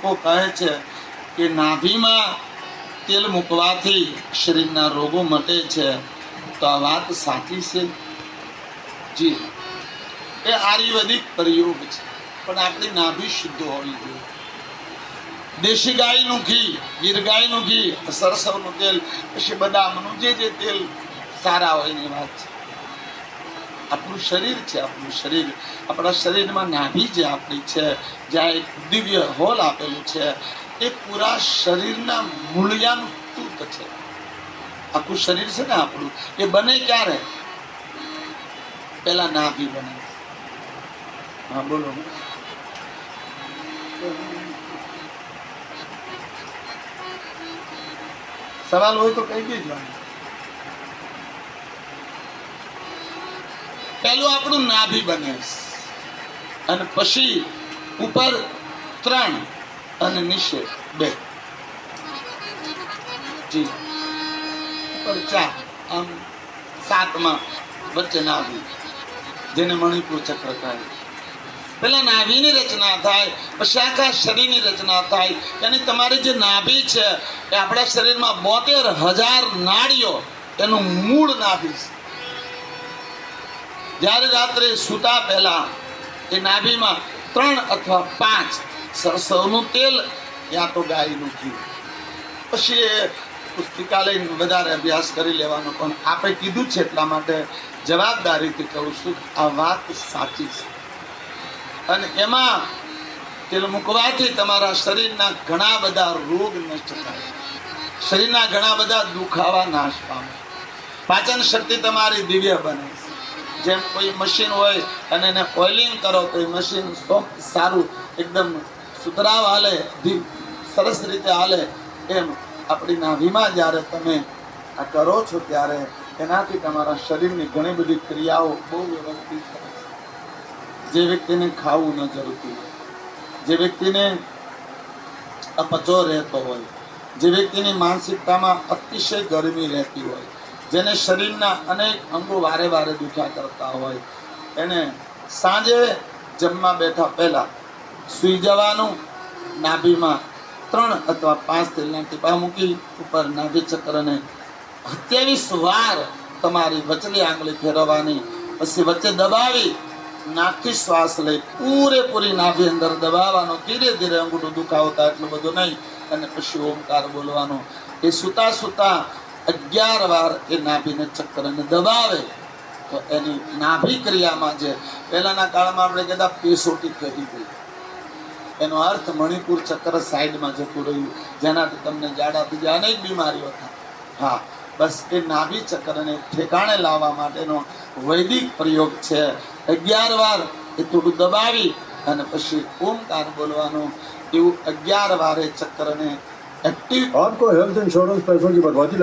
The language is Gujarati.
લોકો કહે છે કે નાભીમાં તેલ મૂકવાથી શરીરના રોગો મટે છે, તો આ વાત સાચી છે? જી, એ આયુર્વેદિક પ્રયોગ છે, પણ આપણી નાભી શુદ્ધ હોવી જોઈએ. દેશી ગાયનું ઘી, ગીર ગાયનું ઘી, સરસવનું તેલ, પછી બદામનું જે તેલ સારા હોય એની વાત છે. આપણું શરીર છે, આપણું શરીર, આપણા શરીરમાં નાભી જે આપણી છે, જ્યાં એક દિવ્ય હોલ આપેલું છે, એ પૂરા શરીરના મૂળિયાનું તૂત છે. આખું શરીર છે ને આપણું, એ બને ક્યારે? પેલા નાભી બને. હા બોલો. સવાલ હોય તો કઈ દેજો. પેલું આપણું નાભી બને, અને પછી ઉપર 3 અને નીચે 2. જી, ઉપર 4, આમ 7માં વચ્ચે નાભી, જેને મણિપુર ચક્ર કહે. પેલા નાભીની રચના થાય, પછી આખા શરીરની રચના થાય. અને તમારી જે નાભી છે એ આપણા શરીરમાં 72,000 નાડીઓ, એનું મૂળ નાભી છે. જ્યારે રાત્રે સૂતા પહેલા એ નાભીમાં 3 અથવા 5 સરસવનું તેલ, યા તો ગાયનું ઘી. પછી એ પુસ્તિકાલય વધારે અભ્યાસ કરી લેવાનો, પણ આપણે કીધું છે એટલા માટે જવાબદારીથી કહું છું, આ વાત સાચી છે. અને એમાં તેલ મૂકવાથી તમારા શરીરના ઘણા બધા રોગ નષ્ટ થાય, શરીરના ઘણા બધા દુખાવા નાશ પામે, પાચન શક્તિ તમારી દિવ્ય બને. જેમ કોઈ મશીન હોય અને એને ઓઇલિંગ કરો તો એ મશીન સારું એકદમ સુતરાવ હાલે, સરસ રીતે હાલે, એમ આપણી નાભીમાં જ્યારે તમે આ કરો છો ત્યારે એનાથી તમારા શરીરની ઘણી બધી ક્રિયાઓ બહુ વ્યવસ્થિત થાય. જે વ્યક્તિને ખાવું ન જરૂરતું હોય, જે વ્યક્તિને અપચો રહેતો હોય, જે વ્યક્તિની માનસિકતામાં અતિશય ગરમી રહેતી હોય, જેને શરીરના અનેક અંગો વારે વારે દુખ્યા કરતા હોય, એને સાંજે જમવા બેઠા પહેલા સૂઈ જવાનું, નાભીમાં 3 અથવા 5 તેલના ટીપા મૂકી ઉપર નાભી ચક્રને 27 વાર તમારી વચલી આંગળી ફેરવવાની, પછી વચ્ચે દબાવી નાકથી શ્વાસ લઈ પૂરેપૂરી નાભી અંદર દબાવવાનો, ધીરે ધીરે અંગૂઠું દુખાવતા એટલું બધું નહીં, અને પછી ઓમકાર બોલવાનો. એ સુતા સુતા 11 વાર એ નાભીને ચક્રને દબાવે તો એની નાભી ક્રિયામાં, જે પહેલાના કાળમાં આપણે કહેતા પેસોટી કરી ગઈ, એનો અર્થ મણિપુર ચક્ર સાઈડમાં જતું રહ્યું, જેનાથી તમને ઝાડા બીજા અનેક બીમારીઓ થાય. હા, બસ એ નાભી ચક્રને ઠેકાણે લાવવા માટેનો વૈદિક પ્રયોગ છે. 11 વાર એ થોડું દબાવી અને પછી ઓમકાર બોલવાનો. એવું 11 વાર એ ચક્રને एक्टिव। आपको हेल्थ इंश्योरेंस पैसों की बर्बादी